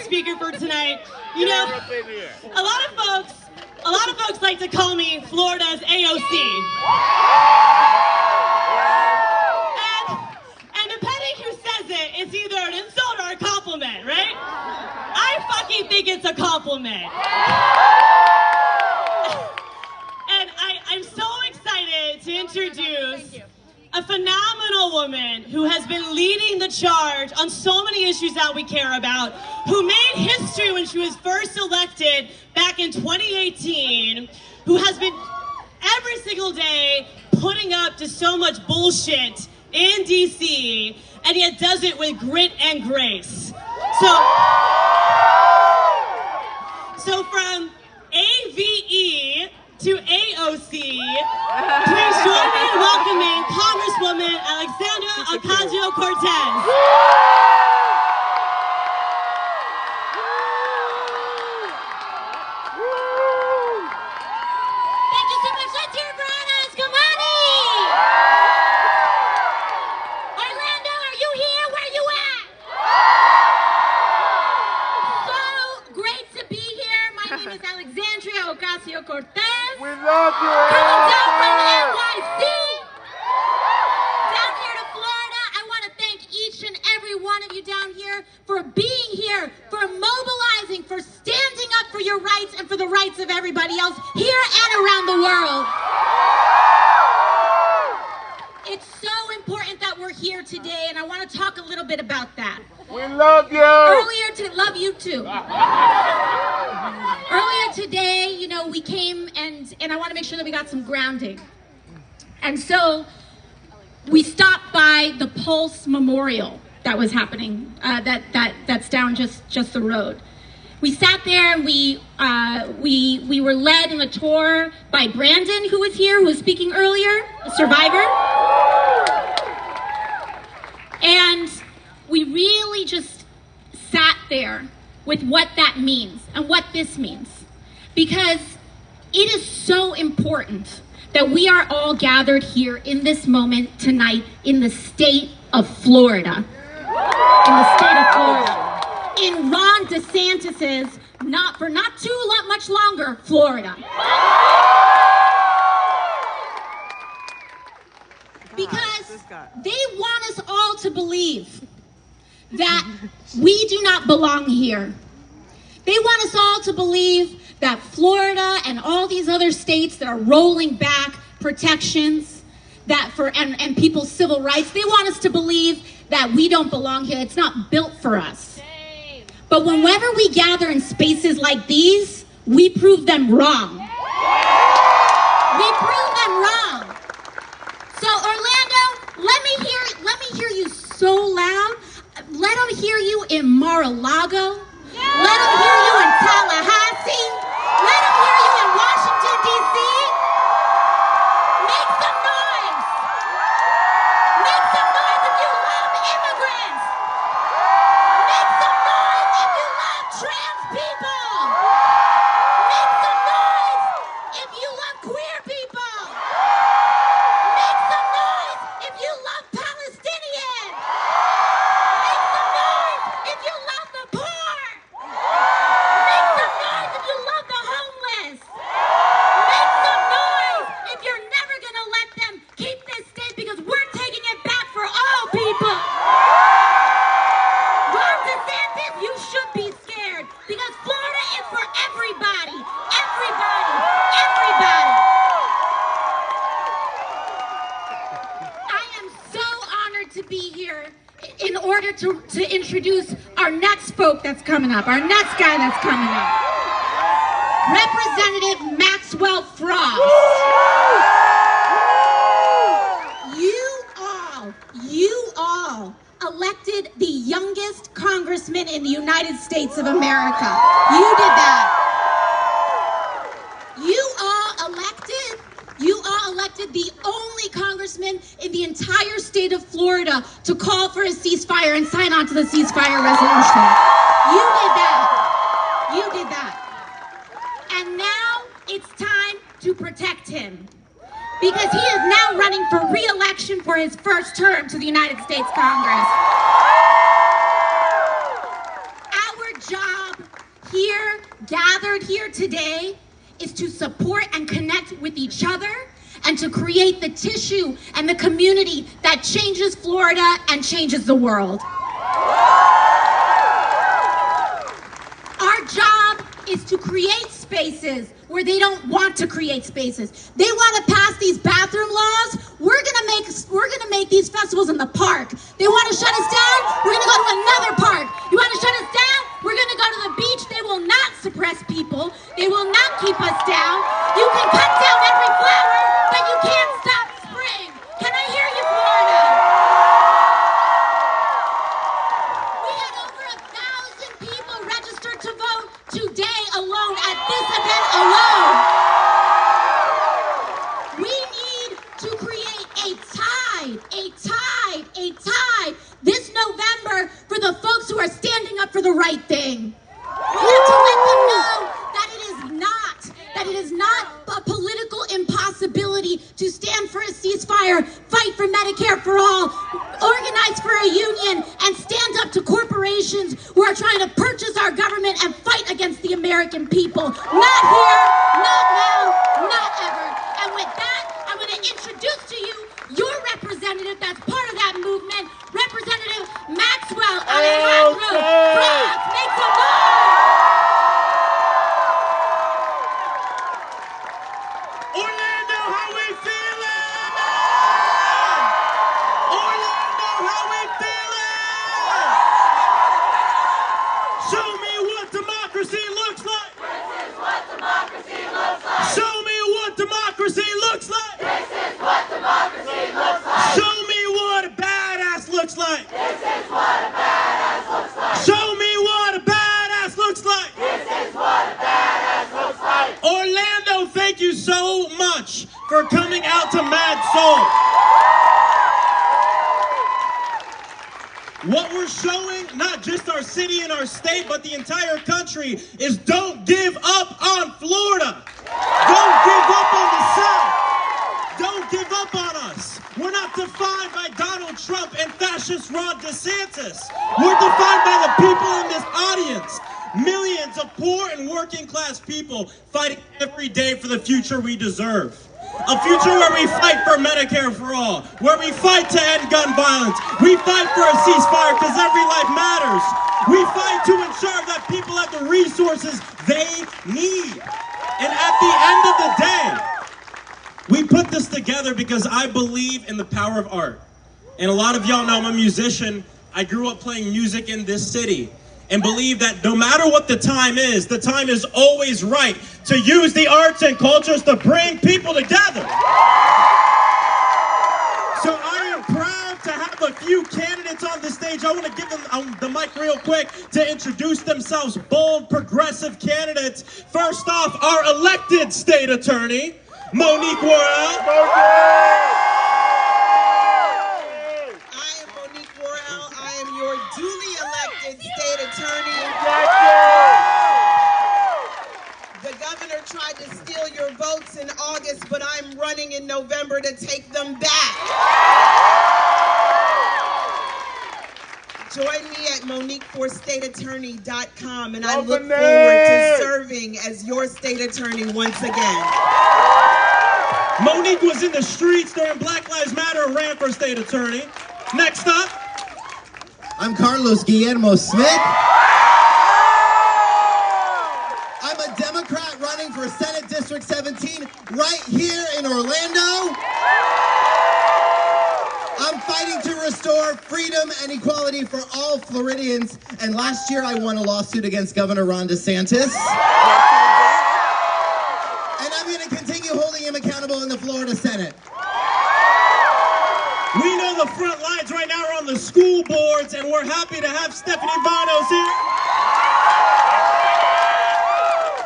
speaker for tonight. You know, a lot of folks like to call me Florida's AOC. And depending who says it, it's either an insult or a compliment, right? I fucking think it's a compliment. And I'm so excited to introduce a phenomenal woman who has been leading the charge on so many issues that we care about, who made history when she was first elected back in 2018, who has been every single day putting up to so much bullshit in DC, and yet does it with grit and grace. So from AVE to AOC, please join me in welcoming Congresswoman Alexandria Ocasio-Cortez. Thank you so much. Let's hear it for Anna Eskanami. Orlando, are you here? Where you at? So great to be here. My name is Alexandria Ocasio-Cortez. We love you! Coming down from NYC, down here to Florida. I want to thank each and every one of you down here for being here, for mobilizing, for standing up for your rights and for the rights of everybody else here and around the world. It's so important that we're here today, and I want to talk a little bit about that. We love you! Love you too. Earlier today, you know, we came and I want to make sure that we got some grounding. And so we stopped by the Pulse Memorial that was happening, that's down just the road. We sat there and we were led in a tour by Brandon, who was here, who was speaking earlier, a survivor. And we really just sat there with what that means and what this means. Because it is so important that we are all gathered here in this moment tonight in the state of Florida. In the state of Florida. In Ron DeSantis's, not too much longer, Florida. Because they want us all to believe that we do not belong here. They want us all to believe that Florida and all these other states that are rolling back protections and people's civil rights, they want us to believe that we don't belong here. It's not built for us. But whenever we gather in spaces like these, we prove them wrong. We prove them wrong. So Orlando, let me hear you so loud. Let them hear you in Mar-a-Lago. Let them hear you in Tallahassee. Let them hear you in Washington, D.C. Make some noise. Make some noise if you love immigrants. Make some noise if you love trans people. Make some noise if you love queer people. Make some noise if you love Palestinians. Make some noise if you love the poor. Make some noise if you love the homeless. Make some noise if you're never gonna let them keep this state, because we're taking it back for all people. Ron DeSantis, you should be scared, because Florida is for everybody. Everybody. Everybody. I am so honored to be here in order to introduce our next folk that's coming up, our next guy that's coming up. Representative Maxwell Frost. You all elected the youngest congressman in the United States of America. You did that. You all elected the only congressman in the entire state of Florida to call for a ceasefire and sign on to the ceasefire resolution. You did that. You did that. And now it's time to protect him, because he is now running for re-election for his first term to the United States Congress. Our job here, gathered here today, is to support and connect with each other and to create the tissue and the community that changes Florida and changes the world. Our job is to create spaces where they don't want to create spaces. They want to pass these bathroom laws. We're gonna make these festivals in the park. They want to shut us down. We're gonna go to another park. You want to shut us down? We're gonna go to the beach. They will not suppress people. They will not keep us down. You can cut down every flower, but you can't stop spring. Can I hear you, Florida? We had over 1,000 people registered to vote today alone at this event alone. We need to create a tide this November for the folks who are standing up for the right thing. We have to let them know that it is not a political impossibility to stand for a ceasefire, fight for Medicare for all, organize for a union, and stand up to corporations who are trying to purchase our government and fight against the American people. Not here, not now, not ever. And with that, I'm going to introduce to you your representative that's part of that movement, Representative Maxwell Frost. Make some noise! Orlando, how we feeling? Orlando, how we feeling? Show me what democracy looks like. This is what democracy looks like. Show me what democracy looks like. This is what democracy looks like. Show me what a badass looks like. This is what a badass looks like. Show me what a badass looks like. This is what a badass looks like. Orlando, thank you so much for coming out to Mad Soul. What we're showing, not just our city and our state, but the entire country, is don't give up on Florida. Don't give up on the South. Don't give up on us. We're not defined by Donald Trump and fascist Ron DeSantis. We're defined by the people in this audience. Millions of poor and working class people fighting every day for the future we deserve. A future where we fight for Medicare for all, where we fight to end gun violence. We fight for a ceasefire because every life matters. We fight to ensure that people have the resources they need. And at the end of the day, we put this together because I believe in the power of art. And a lot of y'all know I'm a musician. I grew up playing music in this city and believe that no matter what the time is always right to use the arts and cultures to bring people together. So I am proud to have a few candidates on the stage. I want to give them the mic real quick to introduce themselves. Bold, progressive candidates. First off, our elected state attorney, Monique Worrell. Your duly elected state attorney. The governor tried to steal your votes in August, but I'm running in November to take them back. Join me at MoniqueForStateAttorney.com, and I look forward to serving as your state attorney once again. Monique was in the streets during Black Lives Matter and ran for state attorney. Next up, I'm Guillermo Smith. I'm a Democrat running for Senate District 17 right here in Orlando. I'm fighting to restore freedom and equality for all Floridians. And last year I won a lawsuit against Governor Ron DeSantis. And I'm going to continue holding him accountable in the Florida Senate. we know the front lines right now are on the school boards, and we're happy to have Stephanie Vanos here.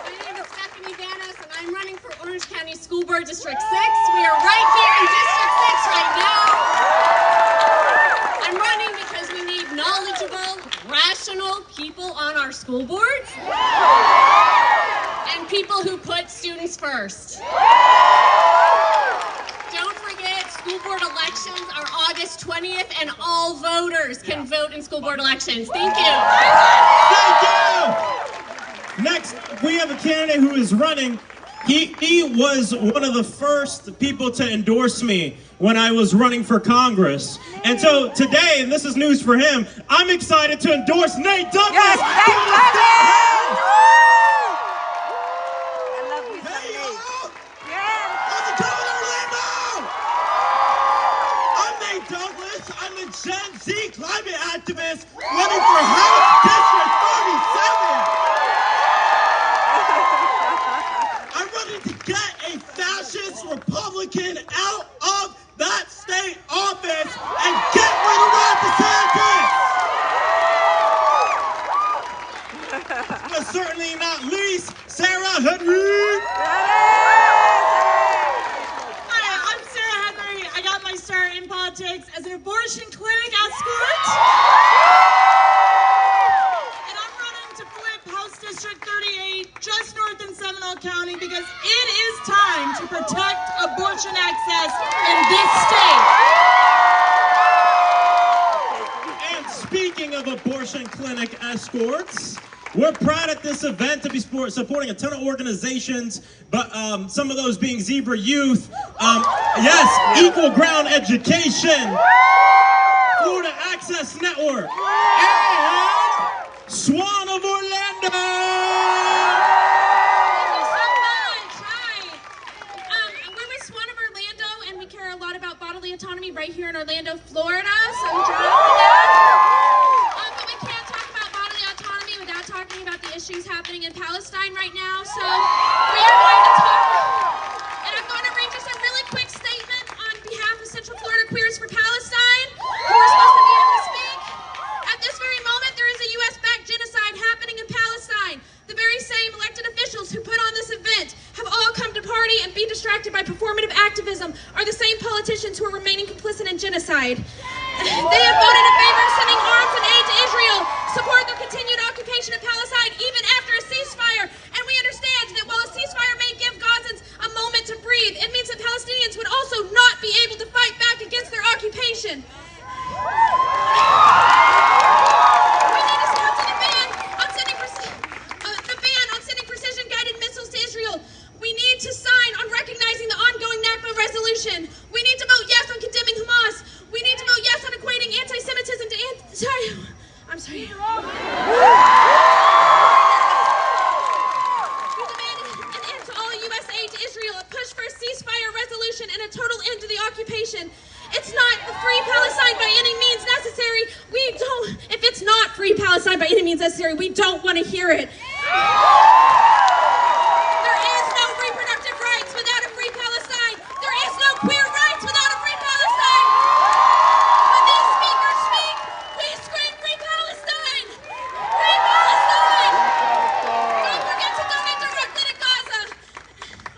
My name is Stephanie Vanos, and I'm running for Orange County School Board District 6. We are right here in District 6 right now. I'm running because we need knowledgeable, rational people on our school boards and people who put students first. Don't forget, school board elections are August 20th, and all voters can vote in school board elections. Thank you. Thank you. Next, we have a candidate who is running. He was one of the first people to endorse me when I was running for Congress. And so today, and this is news for him, I'm excited to endorse Nate Douglas. Yes, Nate Douglas! I love you so, Nate. Yes. How's it going, Orlando? I'm Nate Douglas. I'm a Gen Z climate activist running for House District 37. I'm running to get a fascist Republican out of that state office and get rid of Ron DeSantis. But certainly not least, Sarah Henry. Hi, I'm Sarah Henry. I got my start in politics as an abortion clinic escort. And I'm running to flip House District 38 just north in Seminole County because it is time to protect abortion access in this state. And speaking of abortion clinic escorts, we're proud at this event to be supporting a ton of organizations, but some of those being Zebra Youth, yes, Equal Ground Education, Florida Access Network, and Swan of Orlando. Thank you so much. Hi. We're with Swan of Orlando, and we care a lot about bodily autonomy right here in Orlando, Florida. So join us. But we can't talk about bodily autonomy without talking about the issues happening in Palestine right now. So we are going to talk, and I'm going to read just a really quick statement on behalf of Central Florida Queers for Palestine, who are supposed to be able to speak. At this very moment, there is a U.S.-backed genocide happening in Palestine. The very same elected officials who put on this event have all come to party and be distracted by performative activism are the same politicians who are remaining complicit in genocide. They have voted in favor of sending arms and aid to Israel, support their continued occupation of Palestine even after a ceasefire. And we understand that while a ceasefire may give Gazans a moment to breathe, it means that Palestinians would also not be able to fight back against their occupation. We need to stop the ban on sending precision-guided missiles to Israel. We need to sign on recognizing the ongoing Nakba resolution. We need to vote yes on condemning Hamas. We need to vote yes on equating anti-Semitism to I'm sorry. We demand an end to all U.S. aid to Israel, a push for a ceasefire resolution, and a total end to the occupation. It's not free Palestine by any means necessary. If it's not free Palestine by any means necessary, we don't want to hear it. There is no reproductive rights without a free Palestine. There is no queer rights without a free Palestine. When these speakers speak, we scream free Palestine. Free Palestine. Don't forget to donate directly to Gaza.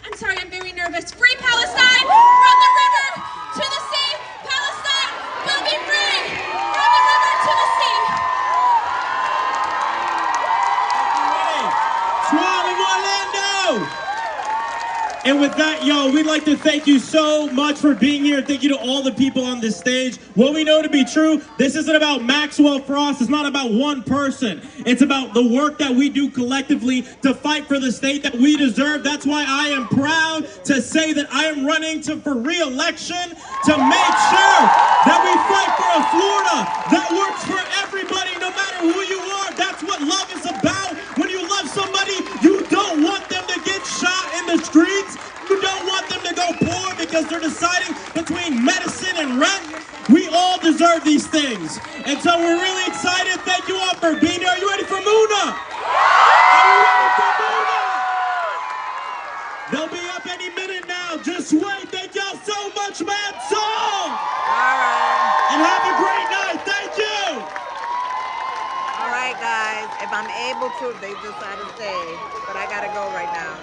I'm sorry, I'm very nervous. Free Palestine from the river to the sea. Palestine will be free from the river to the sea. Swan of Orlando! And with that, yo, we'd like to thank you so much for being here. Thank you to all the people on this stage. What we know to be true, this isn't about Maxwell Frost. It's not about one person. It's about the work that we do collectively to fight for the state that we deserve. That's why I am proud to say that I am running for re-election to make sure that we fight for a Florida that works for everybody, no matter who you are. That's what love is about. When you love somebody, you don't want them to get shot in the streets. You don't want them to go poor because they're deciding between medicine and rent. We all deserve these things. And so we're really excited. Thank you all for being here. Are you ready for Muna? Are you ready for Muna? They'll be up any minute now. Just wait. Thank y'all so much, man. Song! And have a great night. Thank you. All right, guys. If I'm able to, they decide to stay. But I got to go right now.